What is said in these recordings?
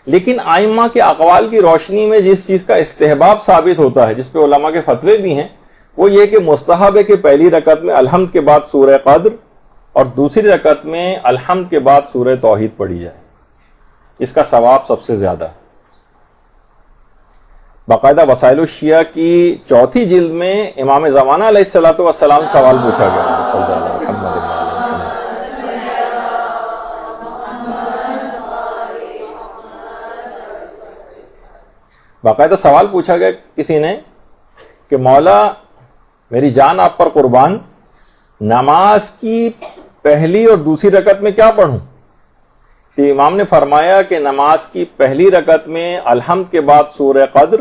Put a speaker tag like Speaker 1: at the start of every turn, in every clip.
Speaker 1: لیکن ائمہ کے اقوال کی روشنی میں جس چیز کا استحباب ثابت ہوتا ہے، جس پہ علماء کے فتوے بھی ہیں، وہ یہ کہ مستحب ہے کہ پہلی رکعت میں الحمد کے بعد سورہ قدر اور دوسری رکعت میں الحمد کے بعد سورہ توحید پڑھی جائے، اس کا ثواب سب سے زیادہ ہے۔ باقاعدہ وسائل الشیعہ کی 4 جلد میں امام زمانہ علیہ الصلوۃ والسلام سے سوال پوچھا گیا، صلی اللہ علیہ وسلم۔ باقاعدہ سوال پوچھا گیا کسی نے کہ مولا میری جان آپ پر قربان، نماز کی پہلی اور دوسری رکعت میں کیا پڑھوں؟ تو امام نے فرمایا کہ نماز کی پہلی رکعت میں الحمد کے بعد سورہ قدر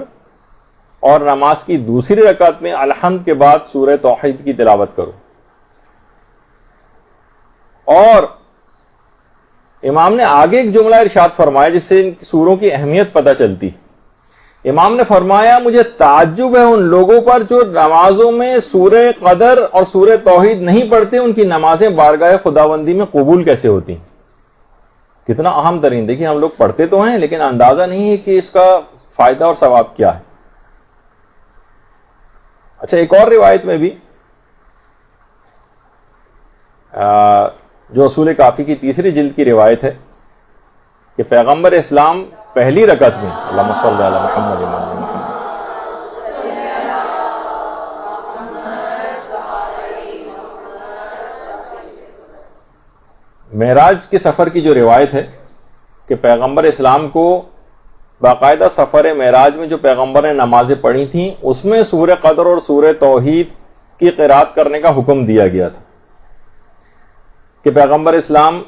Speaker 1: اور نماز کی دوسری رکعت میں الحمد کے بعد سورہ توحید کی تلاوت کرو۔ اور امام نے آگے ایک جملہ ارشاد فرمایا جس سے ان سوروں کی اہمیت پتہ چلتی۔ امام نے فرمایا مجھے تعجب ہے ان لوگوں پر جو نمازوں میں سورہ قدر اور سورہ توحید نہیں پڑھتے، ان کی نمازیں بارگاہ خداوندی میں قبول کیسے ہوتی ہیں؟ کتنا اہم ترین، دیکھیں ہم لوگ پڑھتے تو ہیں لیکن اندازہ نہیں ہے کہ اس کا فائدہ اور ثواب کیا ہے۔ اچھا، ایک اور روایت میں بھی جو اصول کافی کی 3 جلد کی روایت ہے کہ پیغمبر اسلام پہلی رکعت میں اللہم صلی علی محمد معراج کے سفر کی جو روایت ہے کہ پیغمبر اسلام کو باقاعدہ سفر معراج میں جو پیغمبر نے نمازیں پڑھی تھیں اس میں سورہ قدر اور سورہ توحید کی قرات کرنے کا حکم دیا گیا تھا کہ پیغمبر اسلام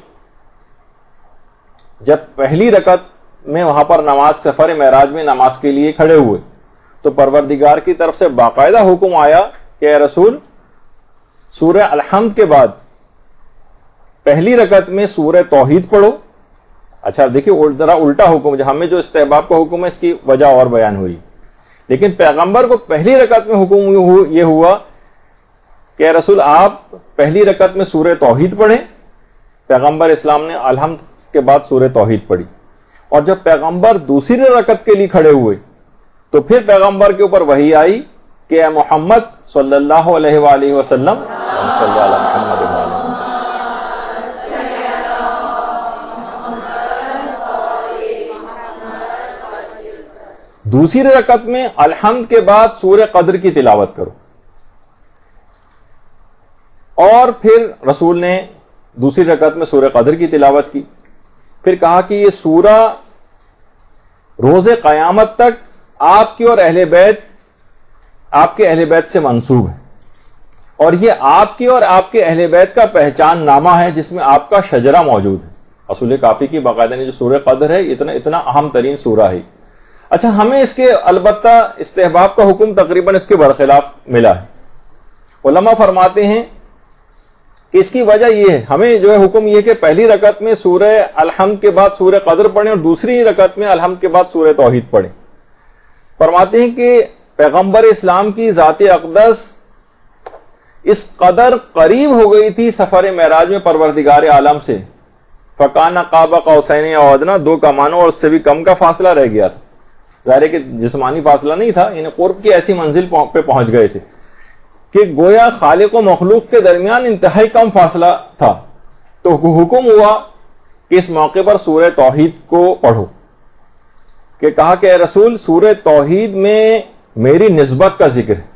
Speaker 1: جب پہلی رکعت میں وہاں پر نماز سفر معراج میں نماز کے لیے کھڑے ہوئے تو پروردگار کی طرف سے باقاعدہ حکم آیا کہ اے رسول سورہ الحمد کے بعد پہلی رکعت میں سورہ توحید پڑھو۔ اچھا دیکھیں ذرا الٹا حکم، ہمیں جو استحباب کا حکم ہے اس کی وجہ اور بیان ہوئی، لیکن پیغمبر کو پہلی رکعت میں حکم یہ ہوا کہ اے رسول آپ پہلی رکعت میں سورہ توحید پڑھیں۔ پیغمبر اسلام نے الحمد کے بعد سورہ توحید پڑھی، اور جب پیغمبر دوسری رکعت کے لیے کھڑے ہوئے تو پھر پیغمبر کے اوپر وحی آئی کہ اے محمد صلی اللہ علیہ وآلہ وسلم صلی اللہ علیہ محمد دوسری رکعت میں الحمد کے بعد سورہ قدر کی تلاوت کرو۔ اور پھر رسول نے دوسری رکعت میں سورہ قدر کی تلاوت کی، پھر کہا کہ یہ سورہ روز قیامت تک آپ کی اور آپ کے اہل بیت سے منسوب ہے، اور یہ آپ کی اور آپ کے اہل بیت کا پہچان نامہ ہے جس میں آپ کا شجرہ موجود ہے۔ اصول کافی کی باقاعدہ نے جو سورہ قدر ہے اتنا اہم ترین سورہ ہے۔ اچھا، ہمیں اس کے البتہ استحباب کا حکم تقریباً اس کے برخلاف ملا ہے۔ علماء فرماتے ہیں کہ اس کی وجہ یہ ہے، ہمیں جو ہے حکم یہ کہ پہلی رکعت میں سورہ الحمد کے بعد سورہ قدر پڑھیں اور دوسری رکعت میں الحمد کے بعد سورہ توحید پڑھیں۔ فرماتے ہیں کہ پیغمبر اسلام کی ذات اقدس اس قدر قریب ہو گئی تھی سفر معراج میں پروردگار عالم سے، فکان قاب قوسین او ادنی، 2 کمانوں اور اس سے بھی کم کا فاصلہ رہ گیا تھا۔ ظاہر ہے کہ جسمانی فاصلہ نہیں تھا، یعنی قرب کی ایسی منزل پہ پہنچ گئے تھے کہ گویا خالق و مخلوق کے درمیان انتہائی کم فاصلہ تھا۔ تو حکم ہوا کہ اس موقع پر سورہ توحید کو پڑھو، کہ کہا کہ اے رسول سورہ توحید میں میری نسبت کا ذکر ہے،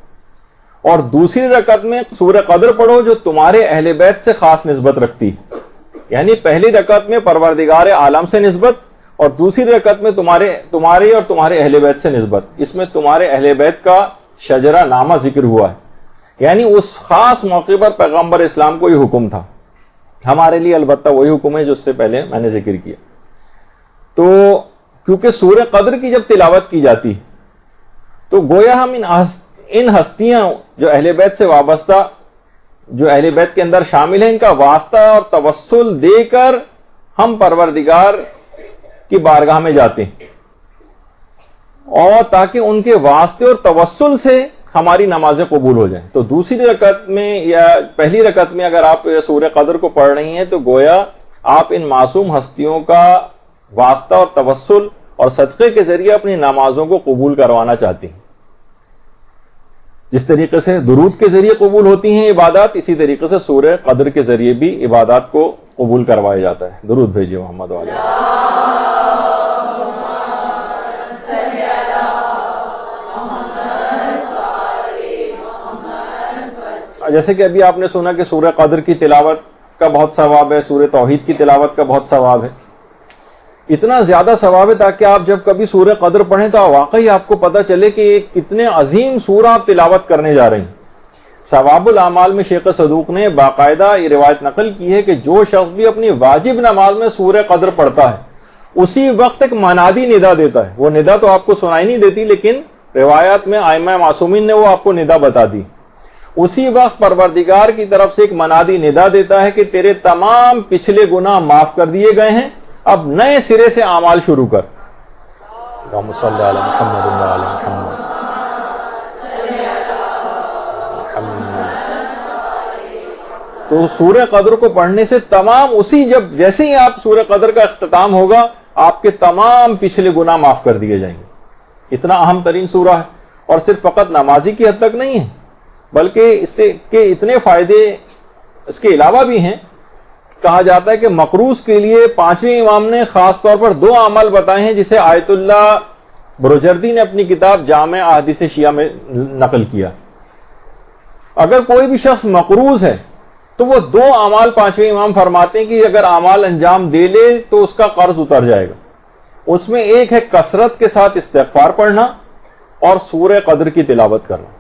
Speaker 1: اور دوسری رکعت میں سورہ قدر پڑھو جو تمہارے اہل بیت سے خاص نسبت رکھتی ہے، یعنی پہلی رکعت میں پروردگار عالم سے نسبت اور دوسری رکعت میں تمہاری اور تمہارے اہل بیت سے نسبت۔ اس میں تمہارے اہل بیت کا شجرہ نامہ ذکر ہوا ہے، یعنی اس خاص موقع پر پیغمبر اسلام کو یہ حکم تھا۔ ہمارے لیے البتہ وہی حکم ہے جو اس سے پہلے میں نے ذکر کیا۔ تو کیونکہ سورہ قدر کی جب تلاوت کی جاتی تو گویا ہم ان ہستیاں جو اہل بیت سے وابستہ، جو اہل بیت کے اندر شامل ہیں، ان کا واسطہ اور توسل دے کر ہم پروردگار کی بارگاہ میں جاتے ہیں، اور تاکہ ان کے واسطے اور توسل سے ہماری نمازیں قبول ہو جائیں۔ تو دوسری رکعت میں یا پہلی رکعت میں اگر آپ سورہ قدر کو پڑھ رہی ہیں تو گویا آپ ان معصوم ہستیوں کا واسطہ اور توسل اور صدقے کے ذریعے اپنی نمازوں کو قبول کروانا چاہتی ہیں. جس طریقے سے درود کے ذریعے قبول ہوتی ہیں عبادات، اسی طریقے سے سورہ قدر کے ذریعے بھی عبادات کو قبول کروایا جاتا ہے. درود بھیجیے محمد والے. جیسے کہ ابھی آپ نے سنا کہ سورہ قدر کی تلاوت کا بہت ثواب ہے، سورہ توحید کی تلاوت کا بہت ثواب ہے. اتنا زیادہ ثواب ہے تاکہ آپ جب کبھی سورہ قدر پڑھیں تو واقعی آپ کو پتہ چلے کہ ایک کتنے عظیم سورہ آپ تلاوت کرنے جا رہے ہیں. ثواب الاعمال میں شیخ صدوق نے باقاعدہ یہ روایت نقل کی ہے کہ جو شخص بھی اپنی واجب نماز میں سورہ قدر پڑھتا ہے اسی وقت ایک منادی ندا دیتا ہے. وہ ندا تو آپ کو سنائی نہیں دیتی، لیکن روایات میں ائمہ معصومین نے وہ آپ کو ندا بتا دی. اسی وقت پروردگار کی طرف سے ایک منادی ندا دیتا ہے کہ تیرے تمام پچھلے گناہ معاف کر دیے گئے ہیں، اب نئے سرے سے اعمال شروع کر. اللہم صلی علی محمد و علی محمد. تو سورہ قدر کو پڑھنے سے تمام جیسے ہی آپ سورہ قدر کا اختتام ہوگا آپ کے تمام پچھلے گناہ معاف کر دیے جائیں گے. اتنا اہم ترین سورہ ہے، اور صرف فقط نمازی کی حد تک نہیں ہے بلکہ اس سے کہ اتنے فائدے اس کے علاوہ بھی ہیں. کہا جاتا ہے کہ مقروض کے لیے پانچویں امام نے خاص طور پر 2 عمل بتائے ہیں جسے آیت اللہ بروجردی نے اپنی کتاب جامع احادیث شیعہ میں نقل کیا. اگر کوئی بھی شخص مقروض ہے تو وہ 2 اعمال پانچویں امام فرماتے ہیں کہ اگر اعمال انجام دے لے تو اس کا قرض اتر جائے گا. اس میں ایک ہے کثرت کے ساتھ استغفار پڑھنا اور سورہ قدر کی تلاوت کرنا.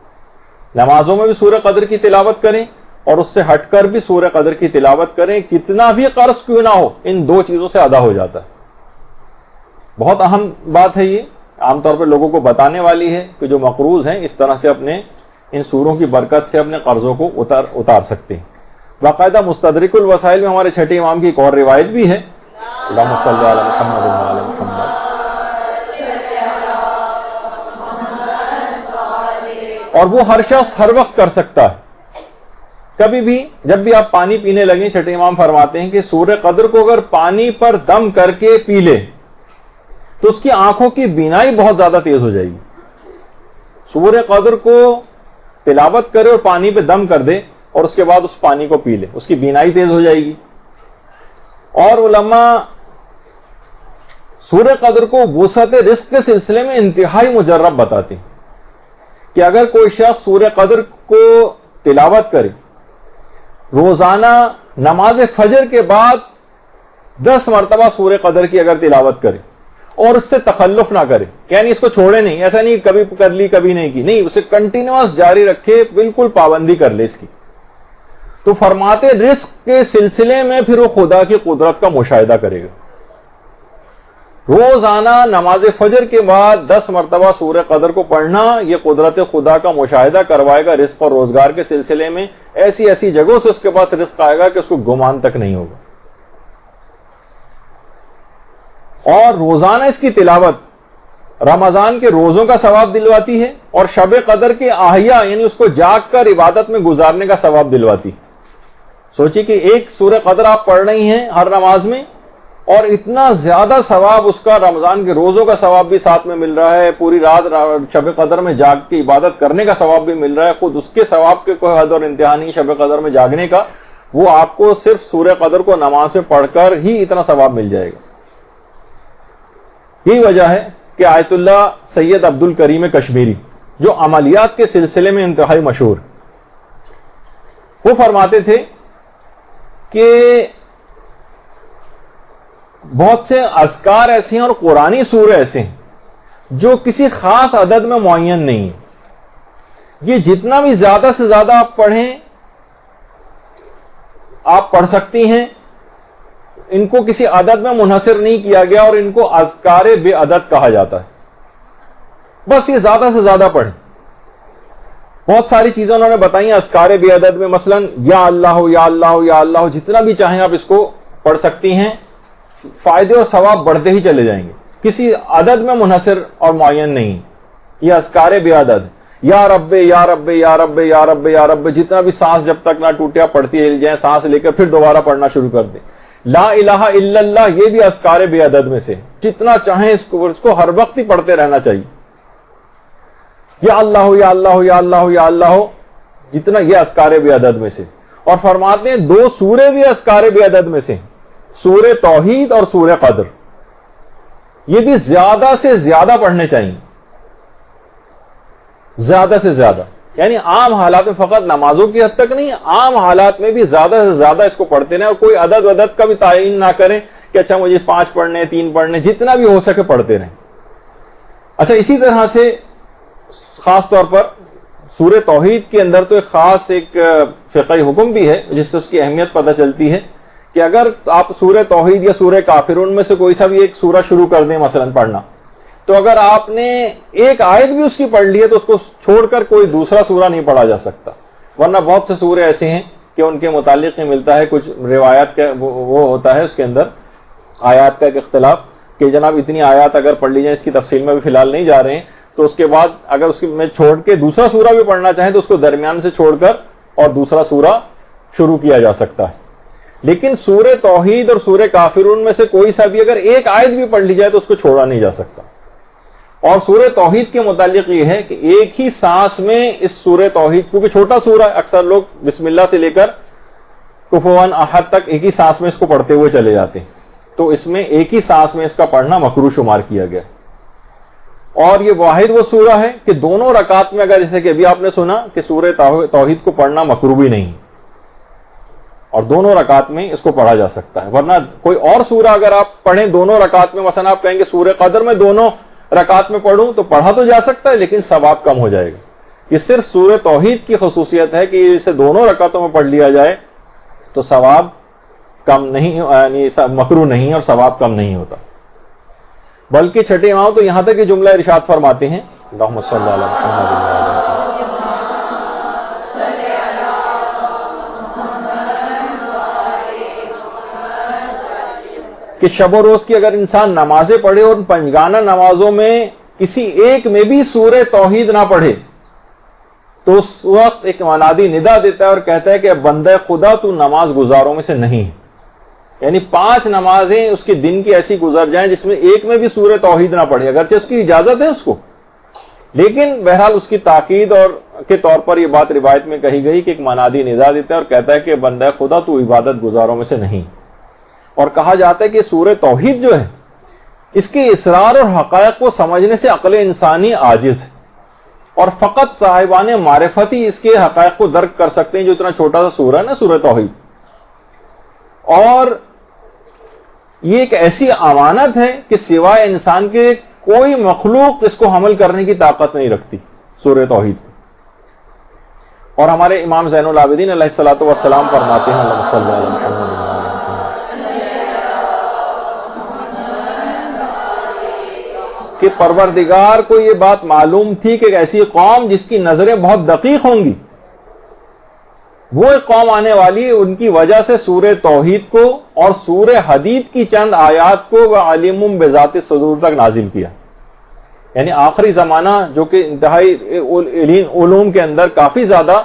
Speaker 1: نمازوں میں بھی سورہ قدر کی تلاوت کریں اور اس سے ہٹ کر بھی سورہ قدر کی تلاوت کریں. کتنا بھی قرض کیوں نہ ہو ان 2 چیزوں سے ادا ہو جاتا ہے. بہت اہم بات ہے، یہ عام طور پہ لوگوں کو بتانے والی ہے کہ جو مقروض ہیں اس طرح سے اپنے ان سوروں کی برکت سے اپنے قرضوں کو اتار سکتے ہیں. باقاعدہ مستدرک الوسائل میں ہمارے چھٹے امام کی ایک اور روایت بھی ہے. اللہم صلی علی محمد و علی محمد. اور وہ ہر شخص ہر وقت کر سکتا ہے. کبھی بھی جب بھی آپ پانی پینے لگیں چھٹے امام فرماتے ہیں کہ سورہ قدر کو اگر پانی پر دم کر کے پی لے تو اس کی آنکھوں کی بینائی بہت زیادہ تیز ہو جائے گی. سورہ قدر کو تلاوت کرے اور پانی پہ دم کر دے اور اس کے بعد اس پانی کو پی لے، اس کی بینائی تیز ہو جائے گی. اور علماء سورہ قدر کو وسعت رزق کے سلسلے میں انتہائی مجرب بتاتے ہیں کہ اگر کوئی شخص سورہ قدر کو تلاوت کرے، روزانہ نماز فجر کے بعد 10 مرتبہ سورہ قدر کی اگر تلاوت کرے اور اس سے تخلف نہ کرے، یعنی اس کو چھوڑے نہیں، ایسا نہیں کبھی کر لی کبھی نہیں کی، نہیں، اسے کنٹینیوس جاری رکھے، بالکل پابندی کر لے اس کی، تو فرماتے رزق کے سلسلے میں پھر وہ خدا کی قدرت کا مشاہدہ کرے گا. روزانہ نماز فجر کے بعد 10 مرتبہ سورہ قدر کو پڑھنا یہ قدرت خدا کا مشاہدہ کروائے گا رزق اور روزگار کے سلسلے میں. ایسی ایسی جگہوں سے اس کے پاس رزق آئے گا کہ اس کو گمان تک نہیں ہوگا. اور روزانہ اس کی تلاوت رمضان کے روزوں کا ثواب دلواتی ہے اور شب قدر کے احیا یعنی اس کو جاگ کر عبادت میں گزارنے کا ثواب دلواتی. سوچیے کہ ایک سورہ قدر آپ پڑھ رہی ہیں ہر نماز میں اور اتنا زیادہ ثواب اس کا، رمضان کے روزوں کا ثواب بھی ساتھ میں مل رہا ہے، پوری رات شب قدر میں جاگ کے عبادت کرنے کا ثواب بھی مل رہا ہے. خود اس کے ثواب کے کوئی حد اور انتہا نہیں شب قدر میں جاگنے کا، وہ آپ کو صرف سورہ قدر کو نماز میں پڑھ کر ہی اتنا ثواب مل جائے گا. یہی وجہ ہے کہ آیت اللہ سید عبد الکریم کشمیری جو عملیات کے سلسلے میں انتہائی مشہور، وہ فرماتے تھے کہ بہت سے اذکار ایسے ہیں اور قرآنی سورے ایسے ہیں جو کسی خاص عدد میں معین نہیں ہیں. یہ جتنا بھی زیادہ سے زیادہ آپ پڑھیں آپ پڑھ سکتی ہیں. ان کو کسی عدد میں منحصر نہیں کیا گیا اور ان کو اذکار بے عدد کہا جاتا ہے. بس یہ زیادہ سے زیادہ پڑھیں. بہت ساری چیزیں انہوں نے بتائی ہیں اذکار بے عدد میں، مثلا یا اللہ یا اللہ یا اللہ، جتنا بھی چاہیں آپ اس کو پڑھ سکتی ہیں. فائدے اور ثواب بڑھتے ہی چلے جائیں گے، کسی عدد میں منحصر اور معین نہیں. یہ اذکار بے عدد، یا رب یا رب یا رب یا رب یا رب، جتنا بھی سانس جب تک نہ ٹوٹے آپ پڑھتی ہل جائیں، سانس لے کر پھر دوبارہ پڑھنا شروع کر دیں. لا الہ الا اللہ یہ بھی اذکار بے عدد میں سے، جتنا چاہیں اس کو ہر وقت ہی پڑھتے رہنا چاہیے. یا اللہ یا اللہ یا اللہ یا اللہ جتنا، یہ اذکار بے عدد میں سے. اور فرماتے ہیں 2 سورے بھی اذکار بے عدد میں سے، سورہ توحید اور سورہ قدر، یہ بھی زیادہ سے زیادہ پڑھنے چاہیے، زیادہ سے زیادہ. یعنی عام حالات میں، فقط نمازوں کی حد تک نہیں، عام حالات میں بھی زیادہ سے زیادہ اس کو پڑھتے رہیں، اور کوئی عدد وعدد کا بھی تعین نہ کریں کہ اچھا مجھے 5 پڑھنے 3 پڑھنے، جتنا بھی ہو سکے پڑھتے رہیں. اچھا اسی طرح سے خاص طور پر سورہ توحید کے اندر تو ایک خاص ایک فقہی حکم بھی ہے جس سے اس کی اہمیت پتہ چلتی ہے کہ اگر آپ سورہ توحید یا سورہ کافرون میں سے کوئی سا بھی ایک سورہ شروع کر دیں مثلا پڑھنا، تو اگر آپ نے ایک آیت بھی اس کی پڑھ لی ہے تو اس کو چھوڑ کر کوئی دوسرا سورہ نہیں پڑھا جا سکتا. ورنہ بہت سے سورے ایسے ہیں کہ ان کے متعلق نہیں ملتا ہے، کچھ روایات کا وہ ہوتا ہے اس کے اندر آیات کا ایک اختلاف کہ جناب اتنی آیات اگر پڑھ لی جائیں، اس کی تفصیل میں بھی فی الحال نہیں جا رہے ہیں، تو اس کے بعد اگر اس میں چھوڑ کے دوسرا سورہ بھی پڑھنا چاہیں تو اس کو درمیان سے چھوڑ کر اور دوسرا سورہ شروع کیا جا سکتا ہے. لیکن سورہ توحید اور سورہ کافرون میں سے کوئی سا بھی اگر ایک آیت بھی پڑھ لی جائے تو اس کو چھوڑا نہیں جا سکتا. اور سورہ توحید کے متعلق یہ ہے کہ ایک ہی سانس میں اس سورہ توحید، کیونکہ چھوٹا سورہ ہے، اکثر لوگ بسم اللہ سے لے کر کفوا احد تک ایک ہی سانس میں اس کو پڑھتے ہوئے چلے جاتے ہیں، تو اس میں ایک ہی سانس میں اس کا پڑھنا مکروہ شمار کیا گیا. اور یہ واحد وہ سورہ ہے کہ دونوں رکعت میں، اگر جیسے کہ ابھی آپ نے سنا کہ سورہ توحید کو پڑھنا مکروہ بھی نہیں، اور دونوں رکعت میں اس کو پڑھا جا سکتا ہے. ورنہ کوئی اور سورہ اگر آپ پڑھیں دونوں رکعت میں، مثلا آپ کہیں گے سورہ قدر میں دونوں رکعت میں پڑھوں، تو پڑھا تو جا سکتا ہے لیکن ثواب کم ہو جائے گا. یہ صرف سورہ توحید کی خصوصیت ہے کہ اسے دونوں رکعتوں میں پڑھ لیا جائے تو ثواب کم نہیں، یعنی مکروہ نہیں اور ثواب کم نہیں ہوتا. بلکہ چھٹے امام تو یہاں تک کہ جملہ ارشاد فرماتے ہیں اللہم صلی علی محمد کہ شب و روز کی اگر انسان نمازیں پڑھے اور پنجگانہ نمازوں میں کسی ایک میں بھی سورہ توحید نہ پڑھے تو اس وقت ایک منادی ندا دیتا ہے اور کہتا ہے کہ بندہ خدا تو نماز گزاروں میں سے نہیں ہے. یعنی 5 نمازیں اس کے دن کی ایسی گزر جائیں جس میں ایک میں بھی سورہ توحید نہ پڑھے، اگرچہ اس کی اجازت ہے اس کو، لیکن بہرحال اس کی تاکید اور کے طور پر یہ بات روایت میں کہی گئی کہ ایک منادی ندا دیتا ہے اور کہتا ہے کہ بندہ خدا تو عبادت گزاروں میں سے نہیں. اور کہا جاتا ہے کہ سورہ توحید جو ہے اس کے اسرار اور حقائق کو سمجھنے سے عقل انسانی عاجز ہے، اور فقط صاحبان معرفت ہی اس کے حقائق کو درک کر سکتے ہیں جو اتنا چھوٹا سا سورہ ہے نا سورہ توحید. اور یہ ایک ایسی امانت ہے کہ سوائے انسان کے کوئی مخلوق اس کو حمل کرنے کی طاقت نہیں رکھتی سورہ توحید کو. اور ہمارے امام زین العابدین علیہ الصلوۃ والسلام فرماتے ہیں اللہم صلی علی محمد کہ پروردگار کو یہ بات معلوم تھی کہ ایک ایسی قوم جس کی نظریں بہت دقیق ہوں گی، وہ ایک قوم آنے والی، ان کی وجہ سے سورہ توحید کو اور سورہ حدید کی چند آیات کو وَعَلِمٌ بِذَاتِ الصُّدُورِ تک نازل کیا. یعنی آخری زمانہ جو کہ انتہائی علوم کے اندر کافی زیادہ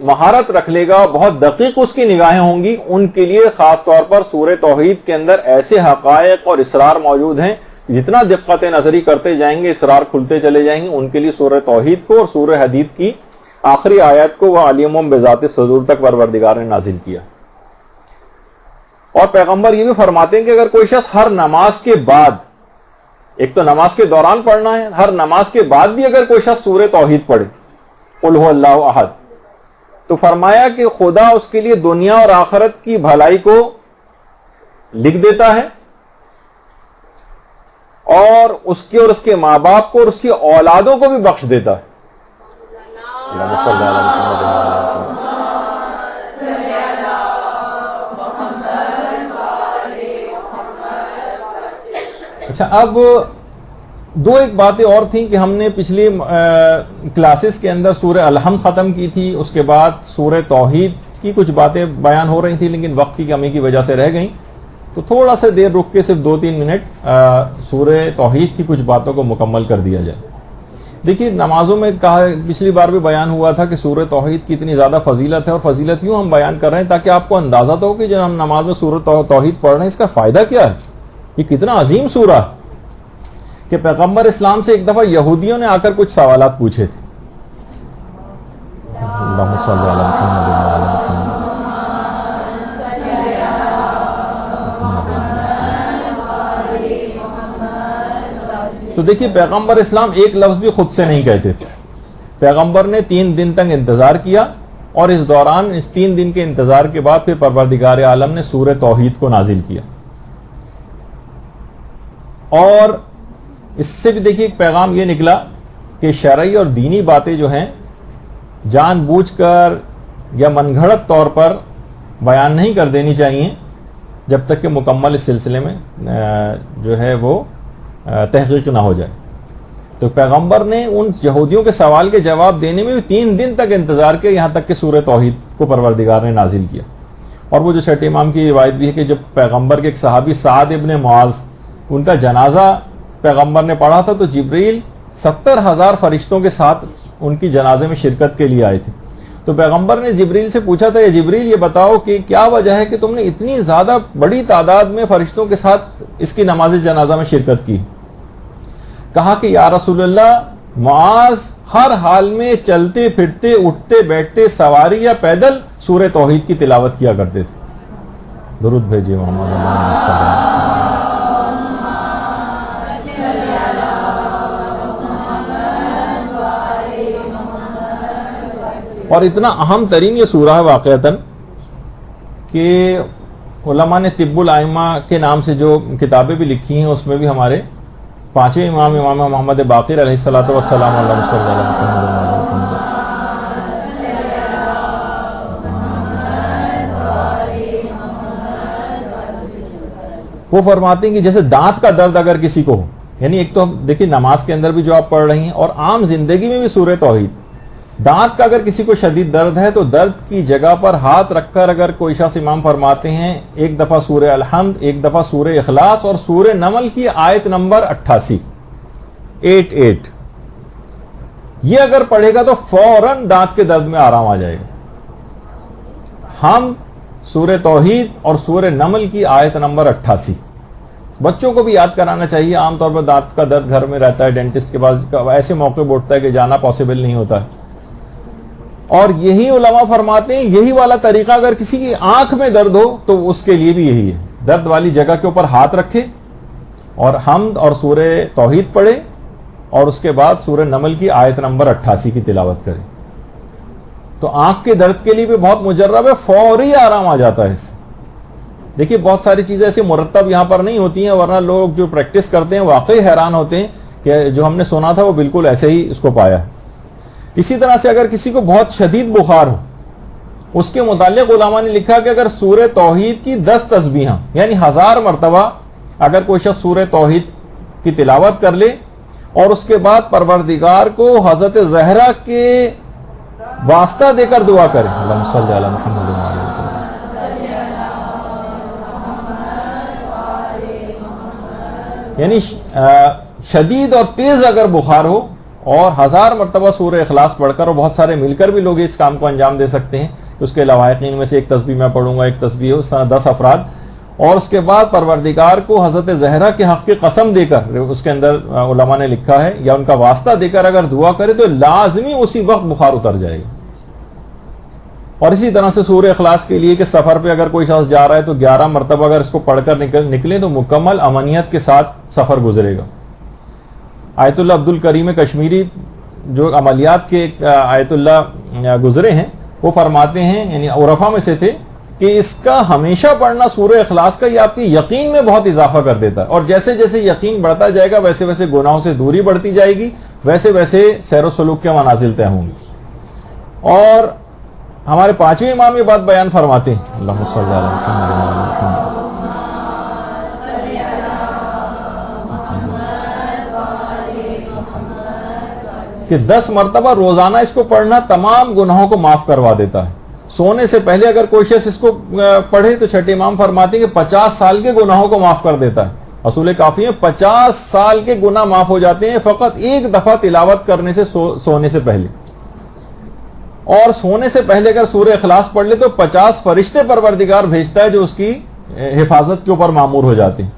Speaker 1: مہارت رکھ لے گا، بہت دقیق اس کی نگاہیں ہوں گی، ان کے لیے خاص طور پر سورہ توحید کے اندر ایسے حقائق اور اسرار موجود ہیں، جتنا دقت نظری کرتے جائیں گے اسرار کھلتے چلے جائیں گے. ان کے لیے سورہ توحید کو اور سورہ حدید کی آخری آیت کو وَعَلِمٌ بِذَاتِ الصُّدُورِ تک پروردگار نے نازل کیا. اور پیغمبر یہ بھی فرماتے ہیں کہ اگر کوئی شخص ہر نماز کے بعد، ایک تو نماز کے دوران پڑھنا ہے، ہر نماز کے بعد بھی اگر کوئی شخص سورہ توحید پڑھے قُلْ هُوَ اللَّهُ أَحَدٌ، تو فرمایا کہ خدا اس کے لیے دنیا اور آخرت کی بھلائی کو لکھ دیتا ہے، اور اس کے ماں باپ کو اور اس کی اولادوں کو بھی بخش دیتا ہے. اچھا، اب دو ایک باتیں اور تھیں کہ ہم نے پچھلی کلاسز کے اندر سورہ الحمد ختم کی تھی، اس کے بعد سورہ توحید کی کچھ باتیں بیان ہو رہی تھیں لیکن وقت کی کمی کی وجہ سے رہ گئیں، تو تھوڑا سا دیر رک کے صرف 2-3 منٹ سورہ توحید کی کچھ باتوں کو مکمل کر دیا جائے. دیکھیے نمازوں میں کہا پچھلی بار بھی بیان ہوا تھا کہ سورہ توحید کی اتنی زیادہ فضیلت ہے، اور فضیلت یوں ہم بیان کر رہے ہیں تاکہ آپ کو اندازہ تو ہو کہ جب ہم نماز میں سورہ توحید پڑھ رہے ہیں اس کا فائدہ کیا ہے، یہ کتنا عظیم سورہ ہے کہ پیغمبر اسلام سے ایک دفعہ یہودیوں نے آ کر کچھ سوالات پوچھے تھے. اللہم صلی علی محمد و علی محمد. تو دیکھیے پیغمبر اسلام ایک لفظ بھی خود سے نہیں کہتے تھے. پیغمبر نے 3 دن تک انتظار کیا، اور اس دوران اس 3 دن کے انتظار کے بعد پھر پروردگار عالم نے سورہ توحید کو نازل کیا. اور اس سے بھی دیکھیے ایک پیغام یہ نکلا کہ شرعی اور دینی باتیں جو ہیں جان بوجھ کر یا من گھڑت طور پر بیان نہیں کر دینی چاہیے جب تک کہ مکمل اس سلسلے میں جو ہے وہ تحقیق نہ ہو جائے. تو پیغمبر نے ان یہودیوں کے سوال کے جواب دینے میں بھی 3 دن تک انتظار کیا، یہاں تک کہ سورہ توحید کو پروردگار نے نازل کیا. اور وہ جو چھٹے امام کی روایت بھی ہے کہ جب پیغمبر کے ایک صحابی سعد ابن معاذ ان کا جنازہ پیغمبر نے پڑھا تھا تو جبریل 70,000 فرشتوں کے ساتھ ان کی جنازے میں شرکت کے لیے آئے تھے. تو پیغمبر نے جبریل سے پوچھا تھا، یہ جبریل یہ بتاؤ کہ کیا وجہ ہے کہ تم نے اتنی زیادہ بڑی تعداد میں فرشتوں کے ساتھ اس کی نماز جنازہ میں شرکت کی؟ کہا کہ یا رسول اللہ، معاذ ہر حال میں چلتے پھرتے اٹھتے بیٹھتے سواری یا پیدل سورہ توحید کی تلاوت کیا کرتے تھے. درود بھیجیے محمد صلی اللہ علیہ وسلم. اور اتنا اہم ترین یہ سورہ ہے واقعتاً کہ علماء نے طب الائمہ کے نام سے جو کتابیں بھی لکھی ہیں اس میں بھی ہمارے 5ویں امام محمد باقر علیہ الصلوۃ والسلام اللہم صلی علی محمد. وہ فرماتے ہیں کہ جیسے دانت کا درد اگر کسی کو ہو، یعنی ایک تو دیکھیے نماز کے اندر بھی جو آپ پڑھ رہی ہیں اور عام زندگی میں بھی سورہ توحید، دانت کا اگر کسی کو شدید درد ہے تو درد کی جگہ پر ہاتھ رکھ کر اگر کوئی شخص امام فرماتے ہیں ایک دفعہ سورہ الحمد، ایک دفعہ سورہ اخلاص اور سورہ نمل کی آیت نمبر 88 یہ اگر پڑھے گا تو فوراً دانت کے درد میں آرام آ جائے گا. حمد، سورہ توحید اور سورہ نمل کی آیت نمبر 88. بچوں کو بھی یاد کرانا چاہیے. عام طور پر دانت کا درد گھر میں رہتا ہے، ڈینٹسٹ کے پاس ایسے موقع بوٹتا ہے کہ جانا پاسبل نہیں ہوتا ہے. اور یہی علماء فرماتے ہیں یہی والا طریقہ اگر کسی کی آنکھ میں درد ہو تو اس کے لیے بھی یہی ہے، درد والی جگہ کے اوپر ہاتھ رکھے اور حمد اور سورہ توحید پڑھے اور اس کے بعد سورہ نمل کی آیت نمبر 88 کی تلاوت کرے تو آنکھ کے درد کے لیے بھی بہت مجرب ہے، فوری آرام آ جاتا ہے اس سے. دیکھیے بہت ساری چیزیں ایسی مرتب یہاں پر نہیں ہوتی ہیں، ورنہ لوگ جو پریکٹس کرتے ہیں واقعی حیران ہوتے ہیں کہ جو ہم نے سنا تھا وہ بالکل ایسے ہی اس کو پایا ہے. اسی طرح سے اگر کسی کو بہت شدید بخار ہو، اس کے متعلق علماء نے لکھا کہ اگر سورہ توحید کی 10 تسبیحاں یعنی 1000 مرتبہ اگر کوئی شخص سورہ توحید کی تلاوت کر لے اور اس کے بعد پروردگار کو حضرت زہرا کے واسطہ دے کر دعا کرے، اللہم صلی علی محمد و علی محمد، یعنی شدید اور تیز اگر بخار ہو اور 1000 مرتبہ سورہ اخلاص پڑھ کر، اور بہت سارے مل کر بھی لوگ اس کام کو انجام دے سکتے ہیں، اس کے لواحقین میں سے ایک تسبیح میں پڑھوں گا، ایک تسبیح اس طرح 10 افراد، اور اس کے بعد پروردگار کو حضرت زہرا کے حق کی قسم دے کر، اس کے اندر علماء نے لکھا ہے، یا ان کا واسطہ دے کر اگر دعا کرے تو لازمی اسی وقت بخار اتر جائے گا. اور اسی طرح سے سورہ اخلاص کے لیے کہ سفر پہ اگر کوئی شخص جا رہا ہے تو 11 مرتبہ اگر اس کو پڑھ کر نکلے تو مکمل امنیت کے ساتھ سفر گزرے گا. آیت اللہ عبد الکریم کشمیری جو عملیات کے آیت اللہ گزرے ہیں وہ فرماتے ہیں، یعنی عرفا میں سے تھے، کہ اس کا ہمیشہ پڑھنا سورہ اخلاص کا یہ آپ کی یقین میں بہت اضافہ کر دیتا ہے، اور جیسے جیسے یقین بڑھتا جائے گا ویسے ویسے گناہوں سے دوری بڑھتی جائے گی، ویسے ویسے سیر و سلوک کے منازل طے ہوں گے. اور ہمارے 5ویں امام یہ بات بیان فرماتے ہیں، اللہم صلی علی محمد و علی محمد، کہ 10 مرتبہ روزانہ اس کو پڑھنا تمام گناہوں کو معاف کروا دیتا ہے. سونے سے پہلے اگر کوئی شخص اس کو پڑھے تو چھٹے امام فرماتے ہیں کہ 50 سال کے گناہوں کو معاف کر دیتا ہے. اصول کافی ہے 50 سال کے گناہ معاف ہو جاتے ہیں فقط ایک دفعہ تلاوت کرنے سے سونے سے پہلے. اور سونے سے پہلے اگر سورہ اخلاص پڑھ لے تو 50 فرشتے پروردگار بھیجتا ہے جو اس کی حفاظت کے اوپر مامور ہو جاتے ہیں.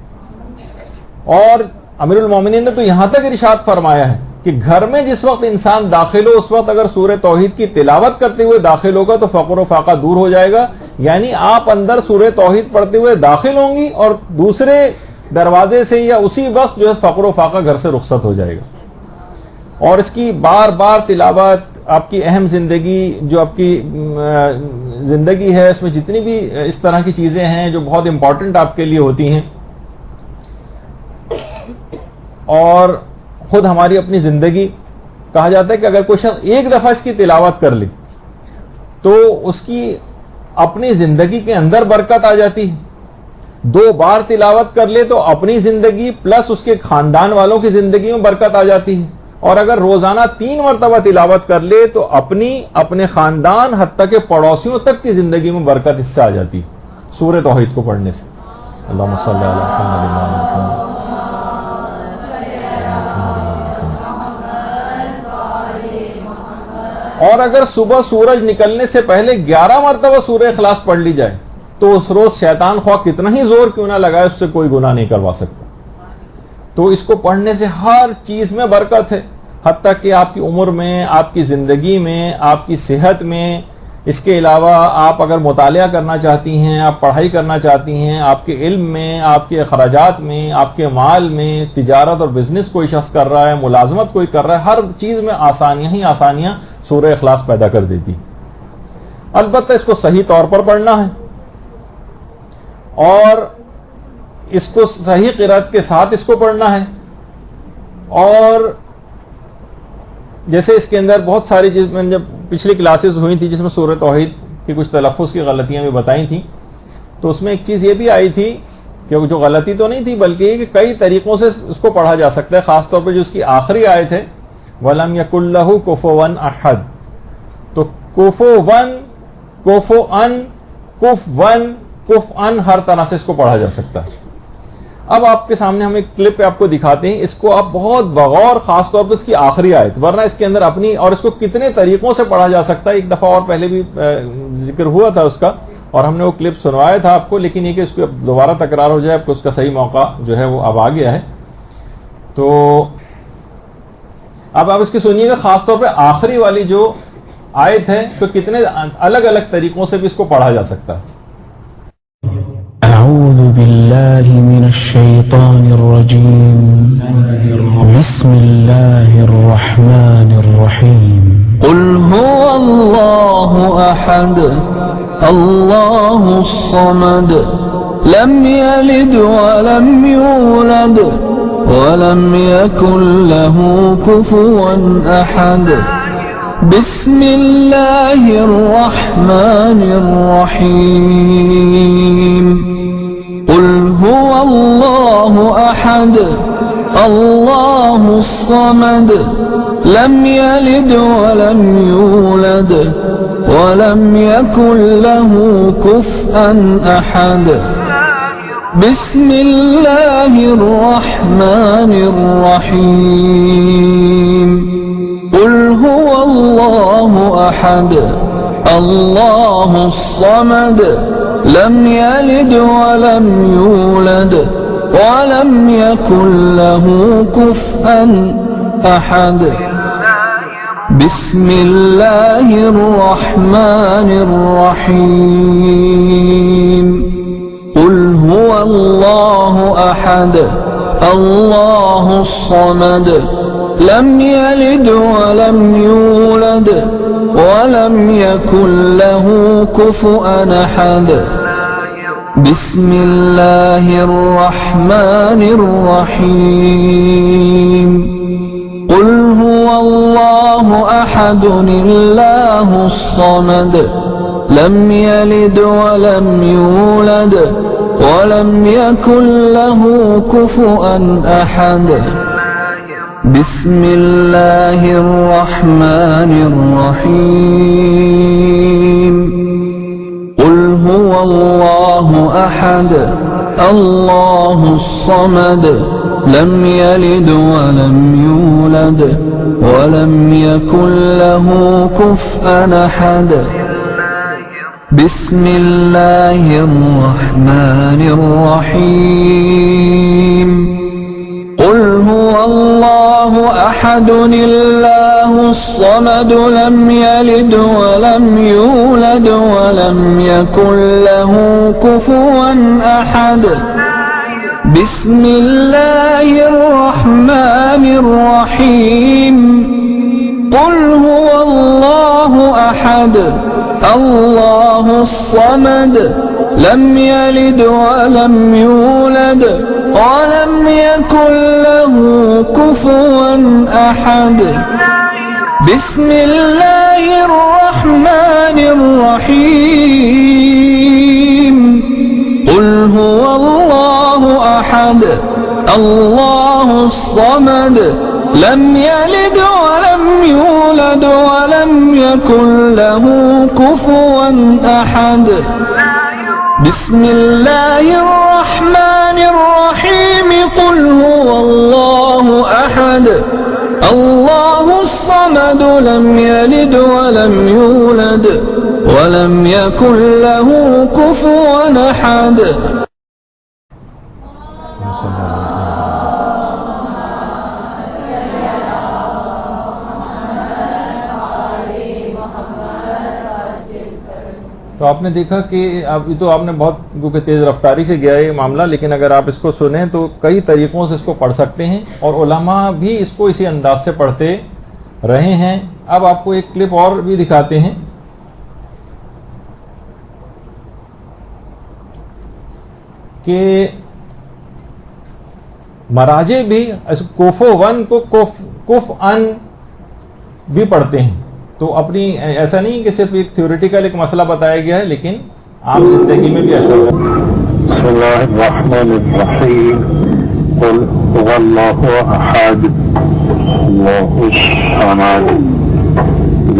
Speaker 1: اور امیر المومنین نے تو یہاں تک ارشاد فرمایا ہے کہ گھر میں جس وقت انسان داخل ہو اس وقت اگر سورہ توحید کی تلاوت کرتے ہوئے داخل ہوگا تو فقر و فاقہ دور ہو جائے گا. یعنی آپ اندر سورہ توحید پڑھتے ہوئے داخل ہوں گی اور دوسرے دروازے سے یا اسی وقت جو ہے فقر و فاقہ گھر سے رخصت ہو جائے گا. اور اس کی بار بار تلاوت آپ کی اہم زندگی جو آپ کی زندگی ہے اس میں جتنی بھی اس طرح کی چیزیں ہیں جو بہت امپورٹنٹ آپ کے لیے ہوتی ہیں اور خود ہماری اپنی زندگی کہا جاتا ہے کہ اگر کوئی شخص ایک دفعہ اس کی تلاوت کر لے تو اس کی اپنی زندگی کے اندر برکت آ جاتی ہے. 2 بار تلاوت کر لے تو اپنی زندگی پلس اس کے خاندان والوں کی زندگی میں برکت آ جاتی ہے. اور اگر روزانہ 3 مرتبہ تلاوت کر لے تو اپنے خاندان حتیٰ کہ پڑوسیوں تک کی زندگی میں برکت اس سے آ جاتی ہے سورہ توحید کو پڑھنے سے. اللہم صلی علی محمد. اور اگر صبح سورج نکلنے سے پہلے 11 مرتبہ سورہ اخلاص پڑھ لی جائے تو اس روز شیطان خواہ کتنا ہی زور کیوں نہ لگائے اس سے کوئی گناہ نہیں کروا سکتا. تو اس کو پڑھنے سے ہر چیز میں برکت ہے حتیٰ کہ آپ کی عمر میں آپ کی زندگی میں آپ کی صحت میں. اس کے علاوہ آپ اگر مطالعہ کرنا چاہتی ہیں آپ پڑھائی کرنا چاہتی ہیں آپ کے علم میں آپ کے اخراجات میں آپ کے مال میں تجارت اور بزنس کوئی شخص کر رہا ہے ملازمت کوئی کر رہا ہے ہر چیز میں آسانیاں ہی آسانیاں سورہ اخلاص پیدا کر دیتی. البتہ اس کو صحیح طور پر پڑھنا ہے اور اس کو صحیح قرأت کے ساتھ اس کو پڑھنا ہے. اور جیسے اس کے اندر بہت ساری چیز میں جب پچھلی کلاسز ہوئی تھی جس میں سورہ توحید کی کچھ تلفظ کی غلطیاں بھی بتائی تھیں تو اس میں ایک چیز یہ بھی آئی تھی کہ جو غلطی تو نہیں تھی بلکہ یہ کہ کئی طریقوں سے اس کو پڑھا جا سکتا ہے. خاص طور پہ جو اس کی آخری آیت ہے وَلَمْ يَكُنْ لَهُ كُفُوًا أَحَدٌ تو کفوًا کفؤً کفوً کفؤً ہر طرح سے اس کو پڑھا جا سکتا ہے. اب آپ کے سامنے ہم ایک کلپ آپ کو دکھاتے ہیں. اس کو آپ بہت بغور خاص طور پر اس کی آخری آیت ورنہ اس کے اندر اپنی اور اس کو کتنے طریقوں سے پڑھا جا سکتا ہے ایک دفعہ اور پہلے بھی ذکر ہوا تھا اس کا اور ہم نے وہ کلپ سنوایا تھا آپ کو لیکن یہ کہ اس کو دوبارہ تکرار ہو جائے آپ کو اس کا صحیح موقع جو ہے وہ اب آ گیا ہے. تو اب آپ اس کی سنیے گا خاص طور پہ آخری والی جو آیت ہے تو کتنے الگ الگ طریقوں سے بھی اس کو پڑھا جا سکتا ہے.
Speaker 2: أعوذ بالله من الشيطان الرجيم بسم الله الرحمن الرحيم
Speaker 3: قل هو الله أحد الله الصمد لم يلد ولم يولد ولم يكن له كفوا أحد بسم الله الرحمن الرحيم قل هو الله أحد الله الصمد لم يلد ولم يولد ولم يكن له كفوا أحد بسم الله الرحمن الرحيم قل هو الله أحد الله الصمد لم يلد ولم يولد ولم يكن له كفوا أحد بسم الله الرحمن الرحيم قل هو الله أحد الله الصمد لم يلد ولم يولد ولم يكن له كفوا أحد بسم الله الرحمن الرحيم قل هو الله أحد الله الصمد لم يلد ولم يولد ولم يكن له كفوا أحد بسم الله الرحمن الرحيم قل هو الله أحد الله الصمد لم يلد ولم يولد ولم يكن له كفوا أحد بسم الله الرحمن الرحيم قل هو الله أحد الله الصمد لم يلد ولم يولد ولم يكن له كفوا أحد بسم الله الرحمن الرحيم قل هو الله أحد الله الصمد لم يلد ولم يولد ولم يكن له كفوا أحد بسم الله الرحمن الرحيم قل هو الله أحد الله الصمد لم يلد ولم يولد ولم يكن له كفوا أحد بسم الله الرحمن الرحيم قل هو الله أحد الله الصمد لم يلد ولم يولد ولم يكن له كفوا أحد
Speaker 1: تو آپ نے دیکھا کہ ابھی تو آپ نے بہت کیونکہ تیز رفتاری سے گیا یہ معاملہ، لیکن اگر آپ اس کو سنیں تو کئی طریقوں سے اس کو پڑھ سکتے ہیں، اور علماء بھی اس کو اسی انداز سے پڑھتے رہے ہیں۔ اب آپ کو ایک کلپ اور بھی دکھاتے ہیں کہ مراجع بھی کوفو ون کو کف ان بھی پڑھتے ہیں۔ تو اپنی ایسا نہیں کہ صرف ایک تھیوریٹیکل ایک مسئلہ بتایا گیا ہے، لیکن عام زندگی میں بھی ایسا ہوتا ہے۔
Speaker 4: بسم اللہ الرحمن الرحیم قل هو اللہ احد اللہ الصمد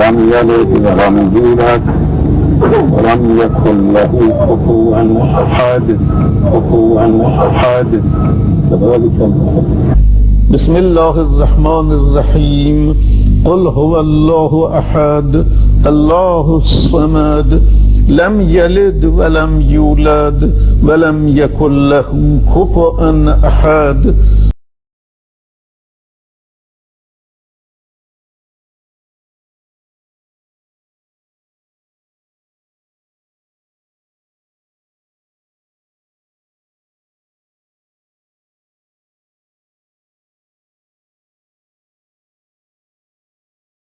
Speaker 4: لم یلد ولم یولد ولم یکن له کفوا احد بسم اللہ الرحمن الرحیم قل هو الله أحد الله الصمد لم يلد ولم يولد ولم يكن له كفوا أحد